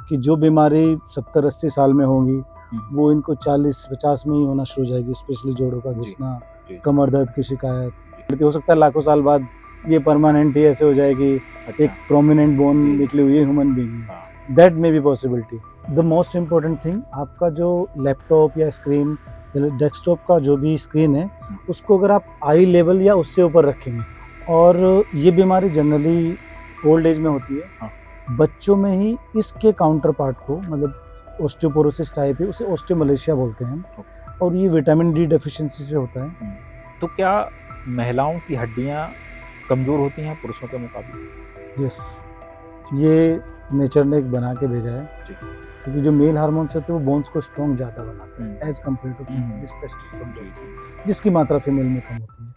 कि जो बीमारी 70-80 साल में होगी वो इनको 40-50 में ही होना शुरू हो जाएगी, स्पेशली जोड़ों का घिसना, कमर दर्द की शिकायत। हो सकता है लाखों साल बाद ये परमानेंट ही ऐसे हो जाएगी, एक प्रोमिनेंट बोन निकली हुई है ह्यूमन बीइंग में। That may be possibility. The most important thing, आपका जो लैपटॉप या स्क्रीन या डेस्कटॉप का जो भी स्क्रीन है उसको अगर आप आई लेवल या उससे ऊपर रखेंगे, और ये बीमारी जनरली ओल्ड एज में होती है, बच्चों में ही इसके काउंटर पार्ट को, मतलब ऑस्टियोपोरोसिस टाइप है, उसे ऑस्टियोमलेशिया बोलते हैं, और ये विटामिन डी डेफिशिएंसी से होता है। तो क्या महिलाओं की हड्डियां कमजोर होती हैं पुरुषों के मुकाबले? यस, ये नेचर ने एक बना के भेजा है, क्योंकि जो मेल हार्मोन्स होते हैं वो बोन्स को स्ट्रॉन्ग ज़्यादा बनाते हैं as compare to female, testosterone जिसकी मात्रा फीमेल में कम होती है।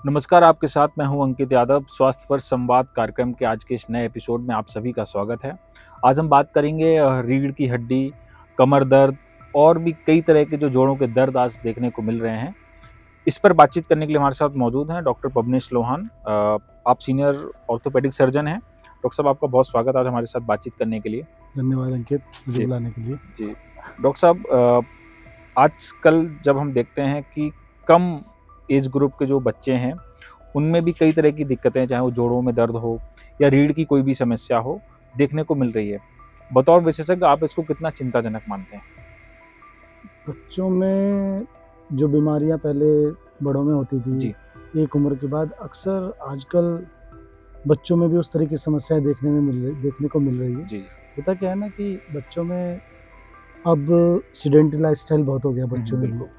नमस्कार, आपके साथ मैं हूं अंकित यादव। स्वास्थ्य पर संवाद कार्यक्रम के आज के इस नए एपिसोड में आप सभी का स्वागत है। आज हम बात करेंगे रीढ़ की हड्डी, कमर दर्द और भी कई तरह के जो जोड़ों के दर्द आज देखने को मिल रहे हैं। इस पर बातचीत करने के लिए हमारे साथ मौजूद हैं डॉक्टर पवनेश लोहान। आप सीनियर ऑर्थोपेडिक सर्जन हैं। डॉक्टर साहब, आपका बहुत स्वागत आज हमारे साथ बातचीत करने के लिए। धन्यवाद अंकित, मुझे बुलाने के लिए। जी डॉक्टर साहब, आजकल जब हम देखते हैं कि कम एज ग्रुप के जो बच्चे हैं उनमें भी कई तरह की दिक्कतें, चाहे वो जोड़ों में दर्द हो या रीढ़ की कोई भी समस्या हो, देखने को मिल रही है। बतौर विशेषज्ञ आप इसको कितना चिंताजनक मानते हैं? बच्चों में जो बीमारियां पहले बड़ों में होती थी, एक उम्र के बाद अक्सर आजकल बच्चों में भी उस तरह की समस्याएं देखने को मिल रही है। होता क्या है ना कि बच्चों में अब सीडेंटरी लाइफस्टाइल बहुत हो गया बच्चों में भी।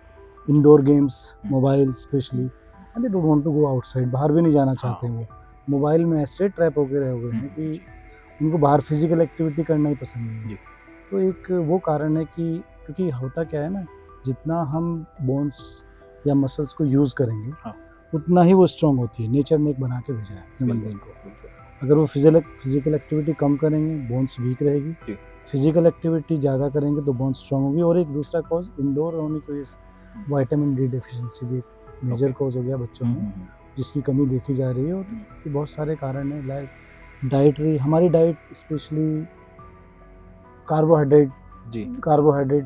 Indoor games, mobile specially, and they don't want to go outside, बाहर भी नहीं जाना चाहते हैं। वो मोबाइल में ऐसे ट्रैप हो गए हैं कि उनको बाहर फिजिकल एक्टिविटी करना ही पसंद नहीं है। तो एक वो कारण है कि क्योंकि होता क्या है ना, जितना हम बोन्स या मसल्स को यूज़ करेंगे उतना ही वो स्ट्रॉन्ग होती है। नेचर ने एक बना के भेजा है ह्यूमन बीइंग को। अगर वो फिजिकल एक्टिविटी कम करेंगे, बोन्स वीक रहेगी। फिजिकल एक्टिविटी ज़्यादा करेंगे तो बोन्स स्ट्रॉन्ग होगी। और एक दूसरा कॉज इंडोर होने की वजह से विटामिन डी डेफिशिएंसी भी एक मेजर कॉज हो गया बच्चों में, जिसकी कमी देखी जा रही है। और ये बहुत सारे कारण हैं, लाइक डाइटरी, हमारी डाइट स्पेशली कार्बोहाइड्रेट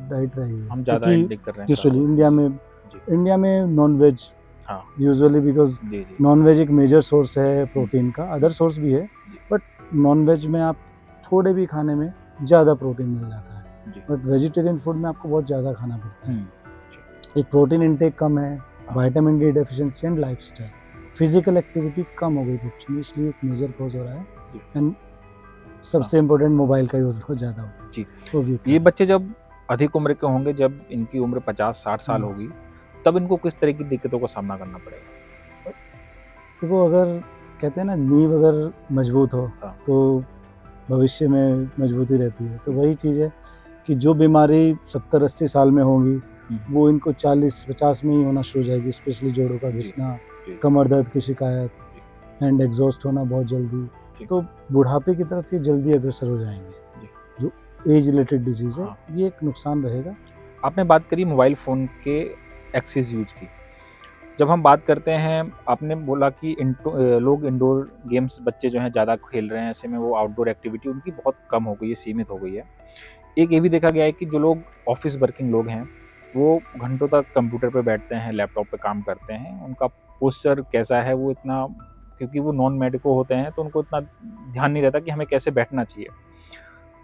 डाइट रही है। हम ज़्यादा इंटेक कर रहे हैं यूजुअली इंडिया में non veg usually, because non veg एक मेजर सोर्स है प्रोटीन का। अदर सोर्स भी है, बट नॉन वेज में आप थोड़े भी खाने में ज़्यादा प्रोटीन मिल जाता है, बट वेजिटेरियन फूड में आपको बहुत ज़्यादा खाना पड़ता है। एक प्रोटीन इंटेक कम है, vitamin D deficiency and lifestyle, physical activity कम हो गई बच्चों में, इसलिए एक मेजर कॉज हो रहा है। एंड सबसे इम्पोर्टेंट, मोबाइल का यूज़ बहुत ज़्यादा होता है। जी, तो ये बच्चे जब अधिक उम्र के होंगे, जब इनकी उम्र 50-60 साल होगी, तब इनको किस तरह की दिक्कतों का सामना करना पड़ेगा? देखो, अगर कहते हैं ना नींव अगर मजबूत हो तो भविष्य में मजबूती रहती है। तो वही चीज़ है कि जो बीमारी 70-80 साल में होगी वो इनको 40-50 में ही होना शुरू हो जाएगी, स्पेशली जोड़ों का घिसना, कमर दर्द की शिकायत एंड एग्जॉस्ट होना बहुत जल्दी। तो बुढ़ापे की तरफ ये जल्दी अग्रसर हो जाएंगे। जो एज रिलेटेड डिजीज़ है, ये एक नुकसान रहेगा। आपने बात करी मोबाइल फ़ोन के एक्सेस यूज की। जब हम बात करते हैं, आपने बोला कि लोग इंडोर गेम्स, बच्चे जो हैं ज़्यादा खेल रहे हैं, ऐसे में वो आउटडोर एक्टिविटी उनकी बहुत कम हो गई है, सीमित हो गई है। एक ये भी देखा गया है कि जो लोग ऑफिस वर्किंग लोग हैं वो घंटों तक कंप्यूटर पे बैठते हैं, लैपटॉप पे काम करते हैं। उनका पोस्चर कैसा है, वो इतना, क्योंकि वो नॉन मेडिको होते हैं तो उनको इतना ध्यान नहीं रहता कि हमें कैसे बैठना चाहिए।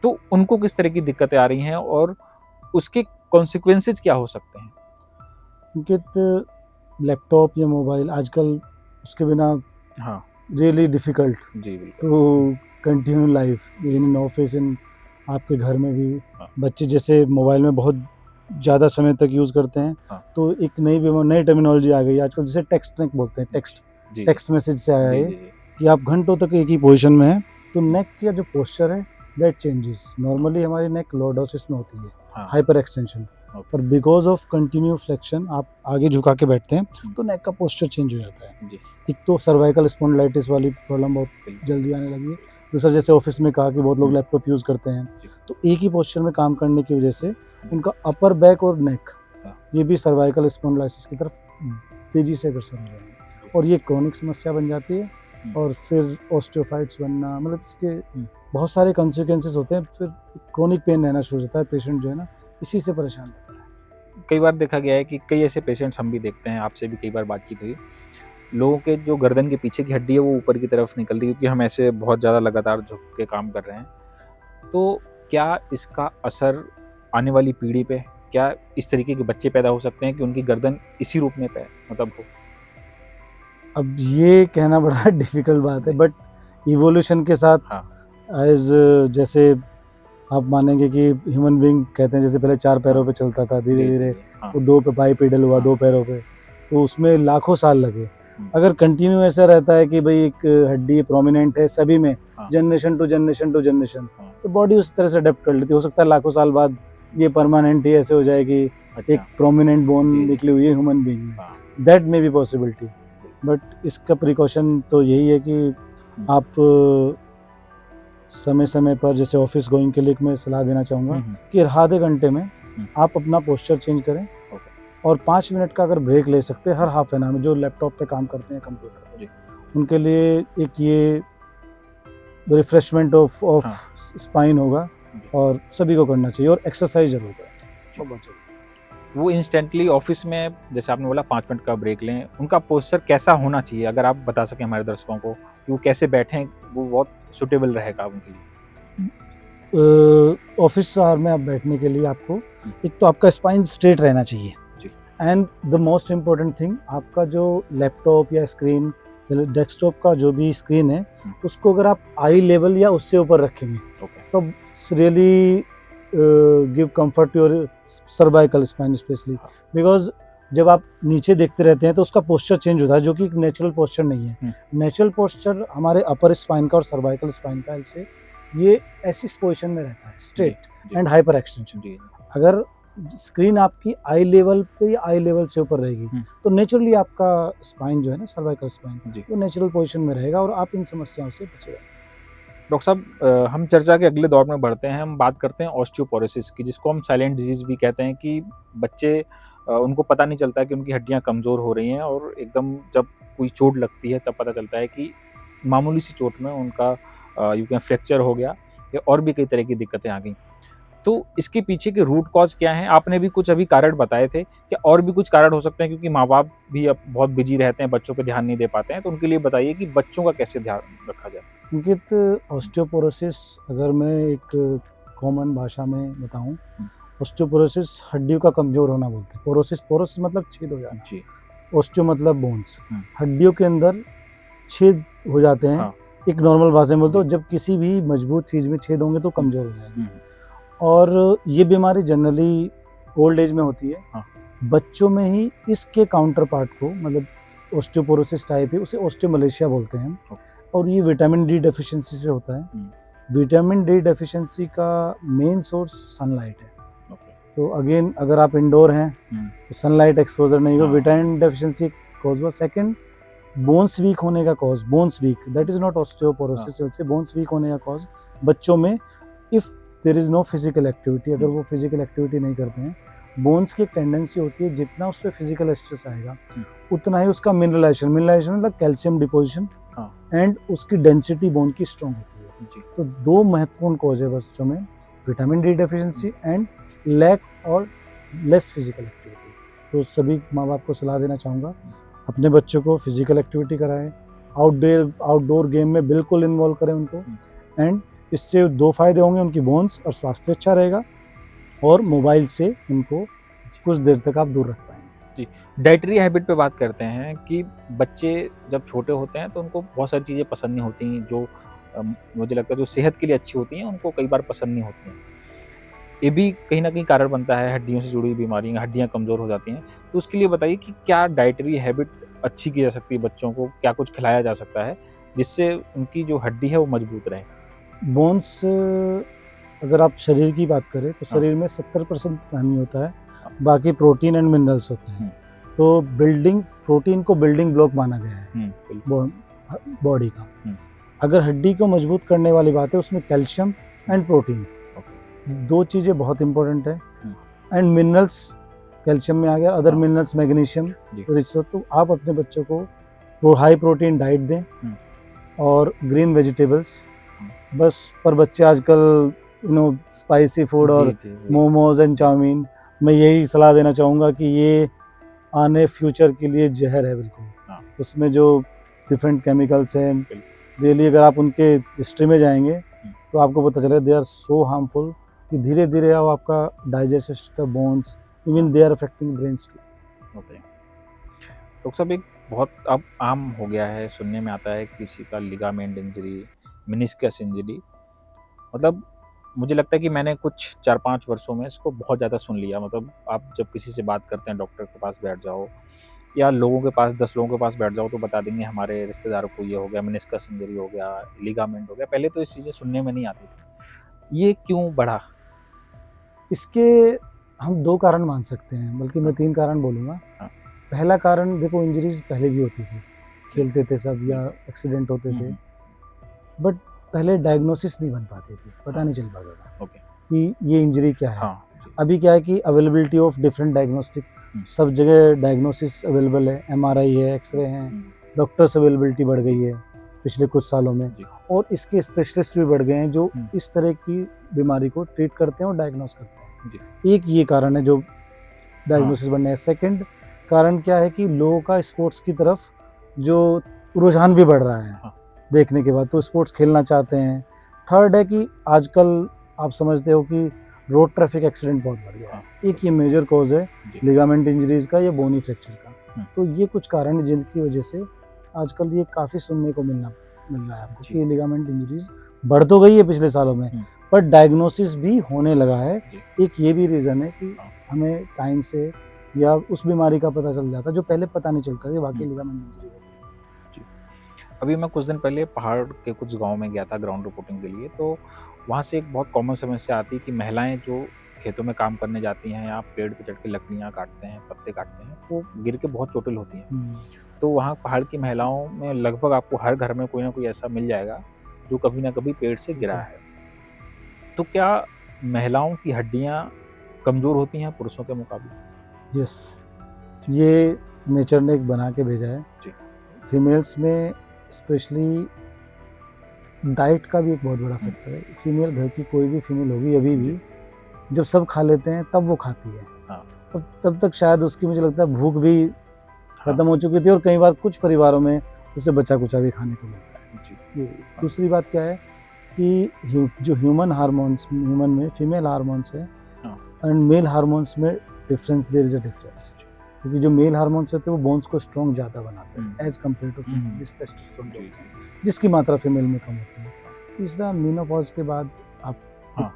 तो उनको किस तरह की दिक्कतें आ रही हैं और उसके कॉन्सिक्वेंसेज क्या हो सकते हैं? उनके लैपटॉप या मोबाइल आजकल, उसके बिना really difficult to continue life, even in office, in आपके घर में भी। बच्चे जैसे मोबाइल में बहुत ज़्यादा समय तक यूज़ करते हैं, तो एक नई टर्मिनोलॉजी आ गई आजकल, जिसे टेक्स्ट नेक बोलते हैं। टेक्स्ट मैसेज से आया है कि आप घंटों तक एक ही पोजीशन में हैं, तो नेक का जो पोस्चर है दैट चेंजेस। नॉर्मली हमारी नेक लॉर्डोसिस में होती है, हाइपर एक्सटेंशन, पर बिकॉज ऑफ कंटिन्यू फ्लेक्शन, आप आगे झुका के बैठते हैं तो नेक का पोस्चर चेंज हो जाता है। एक तो सर्वाइकल स्पॉन्डिलाइटिस वाली प्रॉब्लम बहुत जल्दी आने लगी है। दूसरा, जैसे ऑफिस में कहा कि बहुत लोग लैपटॉप यूज़ करते हैं, तो एक ही पोस्चर में काम करने की वजह से उनका अपर बैक और नेक, ये भी सर्वाइकल स्पॉन्डिलाइटिस की तरफ तेज़ी से अग्रसर हो जाएंगे, और ये क्रॉनिक समस्या बन जाती है। और फिर ऑस्टियोफाइट्स बनना, मतलब इसके बहुत सारे कॉन्सिक्वेंसेस होते हैं, फिर क्रोनिक पेन रहना शुरू हो जाता है, पेशेंट जो है ना इसी से परेशान रहता है। कई बार देखा गया है कि कई ऐसे पेशेंट्स हम भी देखते हैं, आपसे भी कई बार बातचीत हुई, लोगों के जो गर्दन के पीछे की हड्डी है वो ऊपर की तरफ निकलती है, क्योंकि हम ऐसे बहुत ज़्यादा लगातार झुक के काम कर रहे हैं। तो क्या इसका असर आने वाली पीढ़ी पे, क्या इस तरीके के बच्चे पैदा हो सकते हैं कि उनकी गर्दन इसी रूप में मतलब हो? अब ये कहना बड़ा डिफ़िकल्ट बात है, बट इवोल्यूशन के साथ हाँ। एज़ जैसे आप मानेंगे कि ह्यूमन बीइंग कहते हैं जैसे पहले 4 पैरों पे चलता था, जी, जी, धीरे-धीरे जी। हाँ। वो 2 पे बाइपेडल हुआ, हाँ। 2 पैरों पे, तो उसमें लाखों साल लगे। हुँ। अगर कंटिन्यू ऐसा रहता है कि भई एक हड्डी प्रोमिनेंट है सभी में, हाँ। Generation to generation to generation, हाँ। तो बॉडी उस तरह से अडैप्ट कर लेती है। हो सकता है लाखों साल बाद ये परमानेंट ही ऐसे हो जाए कि अच्छा। एक प्रोमिनेंट बोन जी, जी। निकली हुई है ह्यूमन बीइंग में, हाँ। That may be possibility. But इसका प्रिकॉशन तो यही है कि आप समय-समय पर, जैसे ऑफिस गोइंग के लिए मैं सलाह देना चाहूँगा कि आधे घंटे में आप अपना पोस्चर चेंज करें, और 5 मिनट का अगर ब्रेक ले सकते हैं हर हाफ एन आवर में, जो लैपटॉप पे काम करते हैं कंप्यूटर पे, उनके लिए एक ये रिफ्रेशमेंट ऑफ स्पाइन होगा, और सभी को करना चाहिए, और एक्सरसाइज जरूर करें, बहुत चाहिए। वो इंस्टेंटली ऑफिस में, जैसे आपने बोला 5 मिनट का ब्रेक लें, उनका पोस्चर कैसा होना चाहिए, अगर आप बता सकें हमारे दर्शकों को कि वो कैसे बैठें, वो बहुत सूटेबल रहेगा उनके लिए? ऑफिस आवर में आप बैठने के लिए आपको एक तो आपका स्पाइन स्ट्रेट रहना चाहिए, and the most important thing, आपका जो लैपटॉप या स्क्रीन या डेस्कटॉप का जो भी स्क्रीन है, उसको अगर आप आई लेवल या उससे ऊपर रखेंगे तो really give comfort to your cervical spine specially, because जब आप नीचे देखते रहते हैं तो उसका पोस्चर चेंज होता है, जो कि एक नेचुरल पोस्चर नहीं है। नेचुरल पोस्चर हमारे अपर स्पाइन का और सर्वाइकल स्पाइन का से ये ऐसी पोजीशन में रहता है, स्ट्रेट एंड हाइपर एक्सटेंशन। अगर स्क्रीन आपकी आई लेवल पे या आई लेवल से ऊपर रहेगी तो नेचुरली आपका स्पाइन जो है ना, सर्वाइकल स्पाइन, वो नेचुरल पोजीशन में रहेगा और आप इन समस्याओं से बचेगा। डॉक्टर साहब, हम चर्चा के अगले दौर में बढ़ते हैं, हम बात करते हैं ऑस्टियोपोरोसिस की, जिसको हम साइलेंट डिजीज भी कहते हैं, कि बच्चे उनको पता नहीं चलता कि उनकी हड्डियां कमज़ोर हो रही हैं, और एकदम जब कोई चोट लगती है तब पता चलता है कि मामूली सी चोट में उनका फ्रैक्चर हो गया, या और भी कई तरह की दिक्कतें आ गई। तो इसके पीछे के रूट कॉज क्या हैं? आपने भी कुछ अभी कारण बताए थे, क्या और भी कुछ कारण हो सकते हैं, क्योंकि माँ-बाप भी अब बहुत बिजी रहते हैं, बच्चों पे ध्यान नहीं दे पाते हैं, तो उनके लिए बताइए कि बच्चों का कैसे ध्यान रखा जाए? अंकित, ऑस्टियोपोरोसिस अगर मैं एक कॉमन भाषा में बताऊं, ऑस्टियोपोरोसिस हड्डियों का कमजोर होना बोलते हैं। पोरोसिस मतलब छेद हो जाना, ऑस्टियो मतलब बोन्स, हड्डियों के अंदर छेद हो जाते हैं। हाँ। एक नॉर्मल भाषा में बोलते हो, जब किसी भी मजबूत चीज में छेद होंगे तो कमजोर हो जाएंगे, और ये बीमारी जनरली ओल्ड एज में होती है। हाँ। बच्चों में ही इसके काउंटर पार्ट को, मतलब ऑस्टियोपोरोसिस टाइप है, उसे ऑस्टियोमलेशिया बोलते हैं, और ये विटामिन डी डेफिशिएंसी से होता है। विटामिन डी डेफिशिएंसी का मेन सोर्स सनलाइट है। तो अगेन, अगर आप इंडोर हैं तो सनलाइट एक्सपोजर नहीं हो, विटामिन डेफिशिएंसी कॉज हुआ। सेकंड, बोन्स वीक होने का cause, bones weak, that is not osteoporosis, bones weak होने का कॉज बच्चों में, if there is no physical activity, अगर वो फिजिकल एक्टिविटी नहीं करते हैं, बोन्स की एक टेंडेंसी होती है, जितना उस पर फिजिकल स्ट्रेस आएगा उतना ही उसका मिनरलाइजेशन मतलब कैल्शियम डिपोजिशन एंड उसकी डेंसिटी बोन की स्ट्रॉन्ग होती है। तो दो महत्वपूर्ण कॉज है बच्चों में, vitamin D deficiency and lack और लेस फिजिकल एक्टिविटी। तो सभी माँ बाप को सलाह देना चाहूँगा, अपने बच्चों को फिजिकल एक्टिविटी कराएं, आउटडोर गेम में बिल्कुल इन्वॉल्व करें उनको, एंड इससे दो फायदे होंगे, उनकी बोन्स और स्वास्थ्य अच्छा रहेगा, और मोबाइल से उनको कुछ देर तक आप दूर रख पाएंगे। जी, डाइटरी हैबिट पे बात करते हैं कि बच्चे जब छोटे होते हैं तो उनको बहुत सारी चीज़ें पसंद नहीं होती, जो मुझे लगता है जो सेहत के लिए अच्छी होती हैं उनको कई बार पसंद नहीं होती हैं। ये भी कहीं ना कहीं कारण बनता है, हड्डियों से जुड़ी हुई बीमारियां, हड्डियां कमज़ोर हो जाती हैं। तो उसके लिए बताइए कि क्या डाइटरी हैबिट अच्छी की जा सकती है, बच्चों को क्या कुछ खिलाया जा सकता है जिससे उनकी जो हड्डी है वो मजबूत रहे? बोन्स, अगर आप शरीर की बात करें तो शरीर में 70% पानी होता है, बाकी प्रोटीन एंड मिनरल्स होते हैं। तो प्रोटीन को बिल्डिंग ब्लॉक माना गया है बॉडी का। अगर हड्डी को मजबूत करने वाली बात है, उसमें कैल्शियम एंड प्रोटीन, दो चीज़ें बहुत इंपॉर्टेंट है, एंड मिनरल्स, कैल्शियम में आ गया, अदर मिनरल्स मैग्नीशियम रिच। तो आप अपने बच्चों को हाई प्रोटीन डाइट दें, और ग्रीन वेजिटेबल्स, बस पर बच्चे आजकल स्पाइसी फूड और मोमोज एंड चाउमीन, मैं यही सलाह देना चाहूँगा कि ये आने फ्यूचर के लिए जहर है बिल्कुल। उसमें जो डिफरेंट केमिकल्स हैं, रियली अगर आप उनके हिस्ट्री में जाएंगे तो आपको पता चलेगा दे आर सो हार्मफुल कि धीरे धीरे अब आपका digest system, bones, even they are affecting brains too. Okay doctor साहब, एक बहुत अब आम हो गया है, सुनने में आता है किसी का लिगामेंट इंजरी, मेनिस्कस इंजरी, मतलब मुझे लगता है कि मैंने कुछ 4-5 वर्षों में इसको बहुत ज़्यादा सुन लिया। मतलब आप जब किसी से बात करते हैं, डॉक्टर के पास बैठ जाओ या लोगों के पास 10 लोगों के पास बैठ जाओ तो बता देंगे हमारे रिश्तेदारों को ये हो गया, मेनिस्कस इंजरी हो गया, लिगामेंट हो गया। पहले तो इस चीज़ें सुनने में नहीं आती थी, ये क्यों बढ़ा? इसके हम 2 कारण मान सकते हैं, बल्कि मैं 3 कारण बोलूँगा। पहला कारण, देखो इंजरीज पहले भी होती थी, खेलते थे सब या एक्सीडेंट होते थे, बट पहले डायग्नोसिस नहीं बन पाती थी, पता नहीं चल पाता था कि ये इंजरी क्या है। अभी क्या है कि अवेलेबिलिटी ऑफ डिफरेंट डायग्नोस्टिक, सब जगह डायग्नोसिस अवेलेबल है, एमआरआई है, एक्सरे हैं, डॉक्टर्स अवेलेबिलिटी बढ़ गई है पिछले कुछ सालों में, और इसके स्पेशलिस्ट भी बढ़ गए हैं जो इस तरह की बीमारी को ट्रीट करते हैं और डायग्नोस करते हैं। एक ये कारण है जो डायग्नोसिस बढ़ने है। सेकंड कारण क्या है कि लोगों का स्पोर्ट्स की तरफ जो रुझान भी बढ़ रहा है देखने के बाद, तो स्पोर्ट्स खेलना चाहते हैं। थर्ड है कि आजकल आप समझते हो कि रोड ट्रैफिक एक्सीडेंट बहुत बढ़ गया है। एक ये मेजर कॉज है लिगामेंट इंजरीज का या बोनी फ्रैक्चर का। तो ये कुछ कारण है जिनकी वजह से आजकल ये काफ़ी सुनने को मिल रहा है आपको कि लिगामेंट इंजरीज बढ़ तो गई है पिछले सालों में, पर डायग्नोसिस भी होने लगा है। एक ये भी रीज़न है कि हमें टाइम से या उस बीमारी का पता चल जाता जो पहले पता नहीं चलता था वाकई लिगामेंट इंजरी है। अभी मैं कुछ दिन पहले पहाड़ के कुछ गांव में गया था ग्राउंड रिपोर्टिंग के लिए, तो वहाँ से एक बहुत कॉमन समस्या आती है कि महिलाएं जो खेतों में काम करने जाती हैं या पेड़ पे चढ़ के लकड़ियाँ काटते हैं, पत्ते काटते हैं, वो गिर के बहुत चोटिल होती हैं। तो वहाँ पहाड़ की महिलाओं में लगभग आपको हर घर में कोई ना कोई ऐसा मिल जाएगा जो कभी ना कभी पेड़ से गिरा है। तो क्या महिलाओं की हड्डियाँ कमज़ोर होती हैं पुरुषों के मुकाबले? यस, ये नेचर ने एक बना के भेजा है। फीमेल्स में स्पेशली डाइट का भी एक बहुत बड़ा फैक्टर है। फीमेल, घर की कोई भी फीमेल होगी अभी भी, जब सब खा लेते हैं तब वो खाती है। तब तक शायद उसकी, मुझे लगता है, भूख भी खत्म हो चुकी थी, और कई बार कुछ परिवारों में उसे बचा कुचा भी खाने को मिलता है। दूसरी बात क्या है कि जो ह्यूमन हार्मोन्स, ह्यूमन में फीमेल हार्मोन्स है एंड मेल हार्मोन्स में difference, there is a difference. क्योंकि जो मेल हार्मोन्स होते हैं वो बोन्स को स्ट्रॉन्ग ज़्यादा बनाते हैं as compare to female, testosterone होते हैं जिसकी मात्रा फीमेल में कम होती है। तीसरा, मेनोपॉज के बाद आप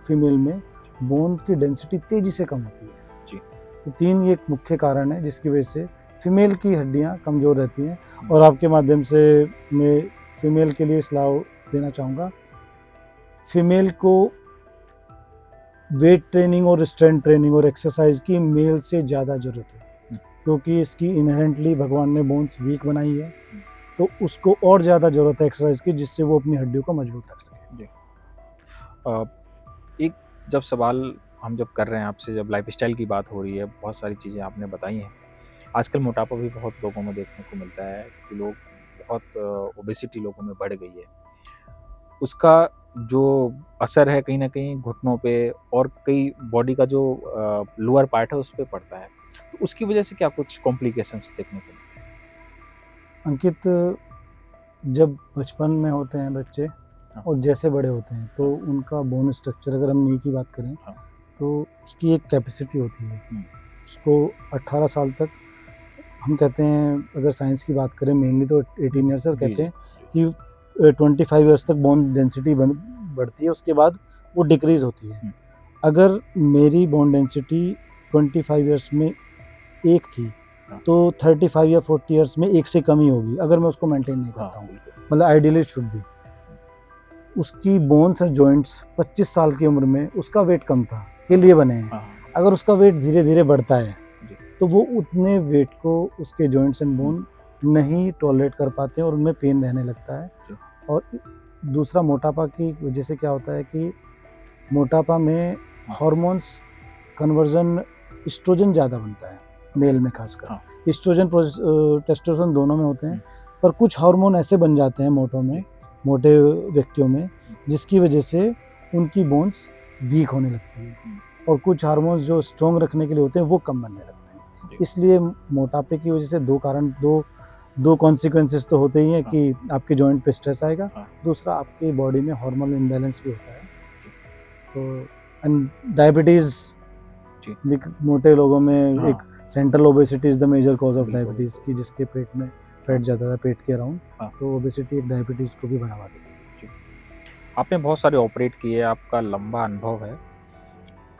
फीमेल में बोन की डेंसिटी तेजी से कम होती है। तो 3 ये मुख्य कारण है जिसकी वजह से फीमेल की हड्डियां कमज़ोर रहती हैं। और आपके माध्यम से मैं फीमेल के लिए सलाह देना चाहूँगा, फीमेल को वेट ट्रेनिंग और स्ट्रेंथ ट्रेनिंग और एक्सरसाइज की मेल से ज़्यादा ज़रूरत है, क्योंकि इसकी इनहेरेंटली भगवान ने बोन्स वीक बनाई है, तो उसको और ज़्यादा ज़रूरत है एक्सरसाइज की, जिससे वो अपनी हड्डियों को मजबूत रख सके। एक जब सवाल हम जब कर रहे हैं आपसे, जब लाइफस्टाइल की बात हो रही है, बहुत सारी चीज़ें आपने बताई हैं। आजकल मोटापा भी बहुत लोगों में देखने को मिलता है कि लोग बहुत ओबेसिटी लोगों में बढ़ गई है। उसका जो असर है कहीं ना कहीं घुटनों पे और कई बॉडी का जो लोअर पार्ट है उस पर पड़ता है, तो उसकी वजह से क्या कुछ कॉम्प्लिकेशंस देखने को मिलते हैं? अंकित, जब बचपन में होते हैं बच्चे और जैसे बड़े होते हैं तो उनका बोन स्ट्रक्चर, अगर हम नी की बात करें तो उसकी एक कैपेसिटी होती है। उसको 18 साल तक, हम कहते हैं, अगर साइंस की बात करें मेनली तो 18 ईयर्स तक कहते हैं कि 25 ईयर्स तक बोन डेंसिटी बढ़ती है, उसके बाद वो डिक्रीज होती है। अगर मेरी बोन डेंसिटी 25 ईयर्स में 1 थी तो 35 या 40 ईयर्स में 1 से कम ही होगी, अगर मैं उसको मेंटेन नहीं करता हूँ। मतलब आइडियली शुड बी उसकी बोन्स और जॉइंट्स 25 साल की उम्र में उसका वेट कम था के लिए बने हैं। अगर उसका वेट धीरे धीरे बढ़ता है तो वो उतने वेट को उसके जॉइंट्स एंड बोन नहीं टॉलरेट कर पाते हैं और उनमें पेन रहने लगता है। और दूसरा, मोटापा की वजह से क्या होता है कि मोटापा में हार्मोन्स कन्वर्जन, एस्ट्रोजन ज़्यादा बनता है मेल में, खासकर एस्ट्रोजन टेस्टोस्टेरोन दोनों में होते हैं, पर कुछ हार्मोन ऐसे बन जाते हैं मोटे व्यक्तियों में जिसकी वजह से उनकी बोन्स वीक होने लगती है और कुछ हार्मोन्स जो स्ट्रॉन्ग रखने के लिए होते हैं वो कम बनने लगते हैं। इसलिए मोटापे की वजह से दो कॉन्सिक्वेंसेस तो होते ही हैं कि आपके जॉइंट पे स्ट्रेस आएगा, दूसरा आपकी बॉडी में हार्मोनल इम्बैलेंस भी होता है। तो डायबिटीज़ मोटे लोगों में एक central obesity is the major cause of diabetes की, जिसके पेट में फैट ज़्यादा था पेट के अराउंड, तो ओबेसिटी एक डायबिटीज़ को भी बढ़ावा देती है। आपने बहुत सारे ऑपरेट किए, आपका लंबा अनुभव है,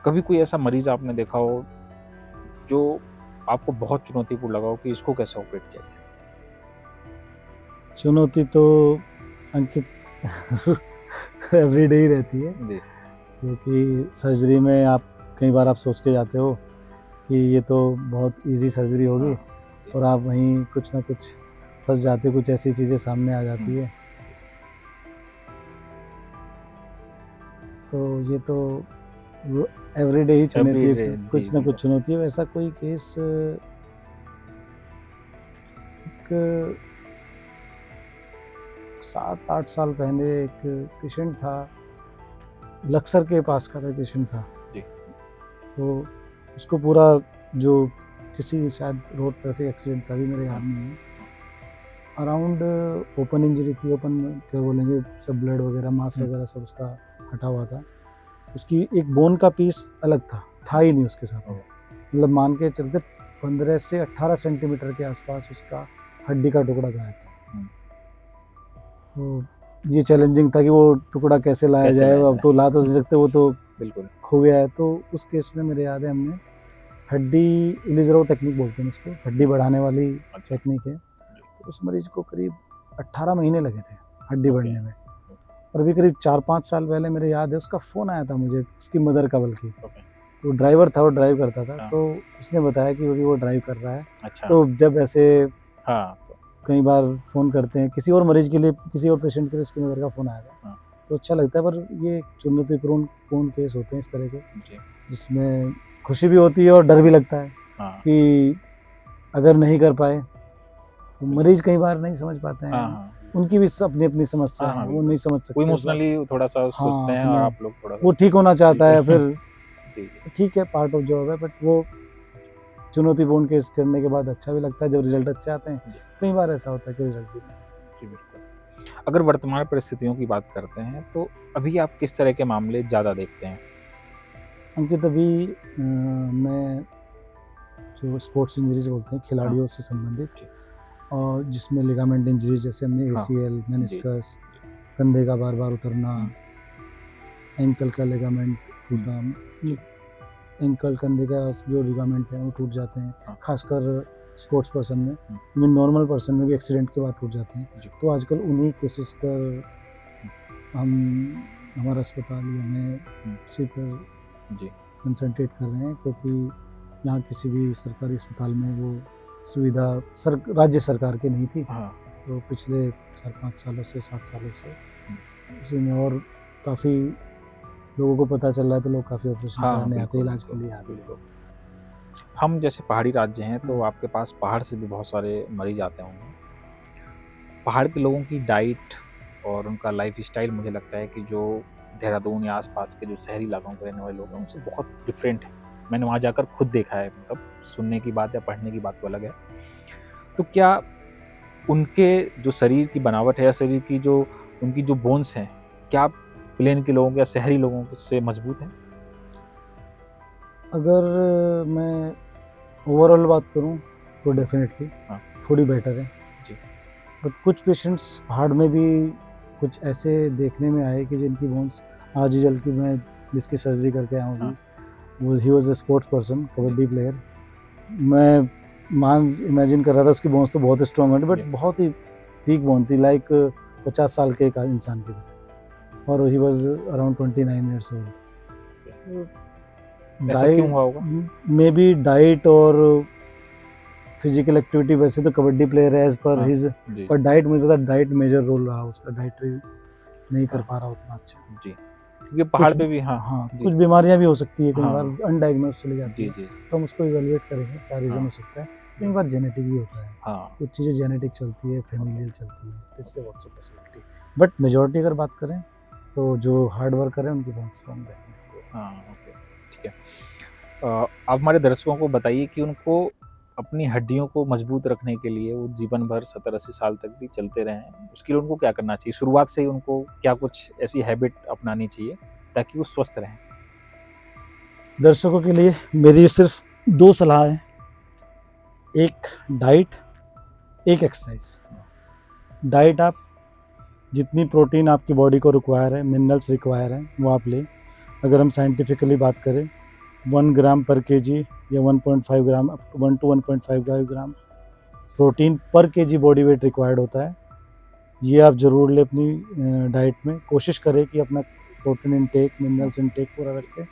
कभी कोई ऐसा मरीज आपने देखा हो जो आपको बहुत चुनौतीपूर्ण लगा हो कि इसको कैसे ऑपरेट किया जाए? चुनौती तो अंकित एवरीडे ही रहती है, क्योंकि सर्जरी में आप कई बार आप सोच के जाते हो कि ये तो बहुत इजी सर्जरी होगी और आप वहीं कुछ ना कुछ फंस जाते हो, कुछ ऐसी चीज़ें सामने आ जाती है। तो ये तो एवरीडे ही चुनौती है, कुछ ना कुछ चुनौती है। वैसा कोई केस एक 7-8 साल पहले एक पेशेंट था, लक्सर के पास का पेशेंट था जी। तो उसको पूरा जो किसी शायद रोड ट्रैफिक एक्सीडेंट था, भी मेरे याद नहीं है, अराउंड ओपन इंजरी थी, ओपन क्या बोलेंगे, सब ब्लड वगैरह मांस वगैरह सब उसका हटा हुआ था। उसकी एक बोन का पीस अलग था ही नहीं उसके साथ, मतलब मान के चलते 15 से 18 सेंटीमीटर के आसपास उसका हड्डी का टुकड़ा गायब था। तो ये चैलेंजिंग था कि वो टुकड़ा कैसे लाया जाए, अब तो ला तो नहीं सकते, वो तो बिल्कुल खो गया है। तो उस केस में मेरे याद है हमने हड्डी इलिजरो टेक्निक बोलते हैं उसको, हड्डी बढ़ाने वाली टेक्निक है। तो उस मरीज को करीब 18 महीने लगे थे हड्डी बढ़ने में। और अभी करीब 4-5 साल पहले मेरे याद है उसका फ़ोन आया था मुझे, उसकी मदर का बल्कि, तो ड्राइवर था, वो ड्राइव करता था, तो उसने बताया कि वो ड्राइव कर रहा है। तो जब ऐसे कई बार फ़ोन करते हैं किसी और मरीज के लिए, किसी और पेशेंट के लिए, उसकी मदर का फ़ोन आया था, तो अच्छा लगता है। पर ये चुनौतीपूर्ण केस होते हैं इस तरह के, जिसमें खुशी भी होती है और डर भी लगता है कि अगर नहीं कर पाए तो मरीज कई बार नहीं समझ पाते हैं, उनकी भी अपनी अपनी समस्या है, वो नहीं समझ सकते, इमोशनली थोड़ा सा सोचते हैं और आप लोग थोड़ा वो ठीक होना चाहता है, फिर ठीक है, पार्ट ऑफ जॉब है, बट वो चुनौतीपूर्ण केस करने के बाद अच्छा भी लगता है जब रिजल्ट अच्छे आते हैं। कई बार ऐसा होता है कि रिजल्ट भी नहीं। बिल्कुल। अगर वर्तमान परिस्थितियों की बात करते हैं तो अभी आप किस तरह के मामले ज़्यादा देखते हैं? अंकित, अभी मैं जो स्पोर्ट्स इंजरीज बोलते हैं, खिलाड़ियों से संबंधित, और जिसमें लिगामेंट इंजरीज जैसे हमने ACL, मेनिस्कस, कंधे का बार बार उतरना, एंकल का लिगामेंट टूटना, एंकल कंधे का जो लिगामेंट है वो टूट जाते हैं, खासकर स्पोर्ट्स पर्सन में, इवन नॉर्मल पर्सन में भी एक्सीडेंट के बाद टूट जाते हैं। तो आजकल उन्हीं केसेस पर हमारा अस्पताल में उसी पर कंसंट्रेट कर रहे हैं, क्योंकि यहाँ किसी भी सरकारी अस्पताल में वो सुविधा राज्य सरकार की नहीं थी। तो पिछले 4-5 सालों से, 7 सालों से उसी में, और काफ़ी लोगों को पता चल रहा है, तो लोग काफ़ी ऑपरेशन कराने आते हैं इलाज के लिए। हम जैसे पहाड़ी राज्य हैं तो आपके पास पहाड़ से भी बहुत सारे मरीज आते होंगे। पहाड़ के लोगों की डाइट और उनका लाइफ स्टाइल, मुझे लगता है कि जो देहरादून या आसपास के जो शहरी इलाकों के रहने वाले लोग हैं उनसे बहुत डिफरेंट है। मैंने वहाँ जाकर खुद देखा है, मतलब सुनने की बात या पढ़ने की बात तो अलग है। तो क्या उनके जो शरीर की बनावट है या शरीर की जो उनकी जो बोन्स हैं, क्या प्लेन के लोगों या शहरी लोगों से मजबूत हैं? अगर मैं ओवरऑल बात करूं तो डेफिनेटली थोड़ी बेटर है जी। बट कुछ पेशेंट्स पहाड़ में भी कुछ ऐसे देखने में आए कि जिनकी बोन्स आज ही जल की, मैं जिसकी सर्जरी करके आया हूँ, वो he was a sports person, kabaddi player. मैं इमेजिन कर रहा था उसकी बोन्स तो बहुत स्ट्रॉन्ग है, बट बहुत ही वीक बोन थी, लाइक 50 साल के एक इंसान की तरह, और he was around 29 years old. क्यों हुआ होगा? मे बी डाइट और फिजिकल एक्टिविटी, वैसे तो कबड्डी प्लेयर है एज पर हिज, पर डाइट मुझे लगता है डाइट मेजर रोल रहा उसका, डाइटरी नहीं कर पा रहा उतना अच्छा जी, क्योंकि पहाड़ पे भी कुछ बीमारियां भी हो सकती है, कई बार अनडायग्नोज चली जाती है, तो हम उसको इवेलुएट करेंगे क्या रीजन हो सकता है। कई बार जेनेटिक भी होता है, कुछ चीज़ें जेनेटिक चलती है, फैमिलियल चलती है, इससे बहुत पॉसिबिलिटी। बट मेजॉरिटी अगर बात करें तो जो हार्ड वर्क करें उनकी बोन स्ट्रॉन्ग रहेगी। हाँ, ओके, ठीक है। आप हमारे दर्शकों को बताइए कि उनको अपनी हड्डियों को मजबूत रखने के लिए वो जीवन भर 70-80 साल तक भी चलते रहें, उसके लिए उनको क्या करना चाहिए? शुरुआत से ही उनको क्या कुछ ऐसी हैबिट अपनानी चाहिए ताकि वो स्वस्थ रहें? दर्शकों के लिए मेरी सिर्फ 2 सलाह है, एक डाइट, एक एक्सरसाइज। डाइट आप जितनी प्रोटीन आपकी बॉडी को रिक्वायर है, मिनरल्स रिक्वायर हैं, वो आप लें। अगर हम साइंटिफिकली बात करें 1 ग्राम पर केजी या 1.5 ग्राम 1 to 1.5 ग्राम प्रोटीन पर केजी बॉडी वेट रिक्वायर्ड होता है। ये आप ज़रूर लें अपनी डाइट में। कोशिश करें कि अपना प्रोटीन इनटेक, मिनरल्स इनटेक पूरा रखें।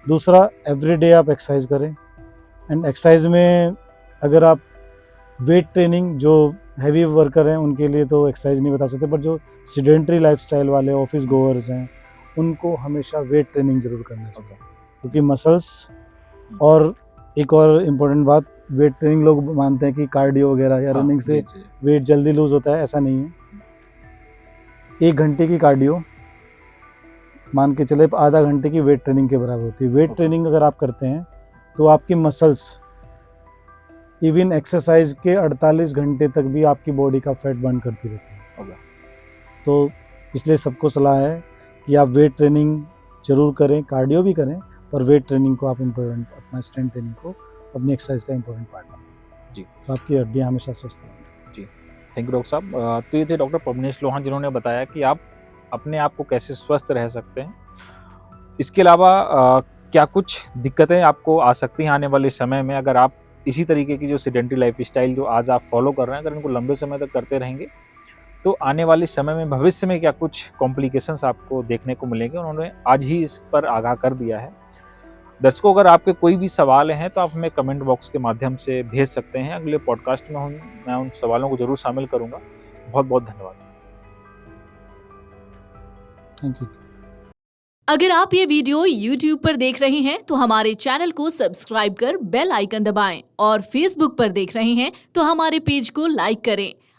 दूसरा, एवरीडे आप एक्सरसाइज करें। एंड एक्सरसाइज में अगर आप वेट ट्रेनिंग, जो हैवी वर्कर हैं उनके लिए तो एक्सरसाइज नहीं बता सकते, पर जो सेडेंटरी लाइफस्टाइल वाले ऑफिस गोअर्स हैं उनको हमेशा वेट ट्रेनिंग ज़रूर करना चाहिए, क्योंकि मसल्स और एक और इम्पोर्टेंट बात, वेट ट्रेनिंग लोग मानते हैं कि कार्डियो वगैरह या रनिंग से वेट जल्दी लूज होता है, ऐसा नहीं है। 1 घंटे की कार्डियो मान के चले आधा घंटे की वेट ट्रेनिंग के बराबर होती है। वेट ट्रेनिंग अगर आप करते हैं तो आपकी मसल्स इवन एक्सरसाइज के 48 घंटे तक भी आपकी बॉडी का फैट बर्न करती रहती है। तो इसलिए सबको सलाह है कि आप वेट ट्रेनिंग जरूर करें, कार्डियो भी करें, पर वेट ट्रेनिंग को आप इम्पोर्टेंट, अपना स्ट्रेंथ ट्रेनिंग को अपनी एक्सरसाइज का इम्पोर्टेंट पार्ट बनाएं जी, तो आपकी हड्डियाँ हमेशा स्वस्थ रहेंगी जी। थैंक यू डॉक्टर साहब। तो ये थे डॉक्टर पवनेश लोहान, जिन्होंने बताया कि आप अपने आप को कैसे स्वस्थ रह सकते हैं। इसके अलावा क्या कुछ दिक्कतें आपको आ सकती हैं आने वाले समय में, अगर आप इसी तरीके की जो सेडेंटरी लाइफस्टाइल जो आज आप फॉलो कर रहे हैं, अगर इनको लंबे समय तक करते रहेंगे तो आने वाले समय में, भविष्य में क्या कुछ कॉम्प्लिकेशंस आपको देखने को मिलेंगे, उन्होंने आज ही इस पर आगाह कर दिया है। दर्शकों, अगर आपके कोई भी सवाल हैं तो आप हमें कमेंट बॉक्स के माध्यम से भेज सकते हैं। अगले पॉडकास्ट में मैं उन सवालों को जरूर शामिल करूंगा। बहुत बहुत धन्यवाद। Thank you. अगर आप ये वीडियो YouTube पर देख रहे हैं तो हमारे चैनल को सब्सक्राइब कर बेल आइकन दबाएं, और Facebook पर देख रहे हैं तो हमारे पेज को लाइक करें।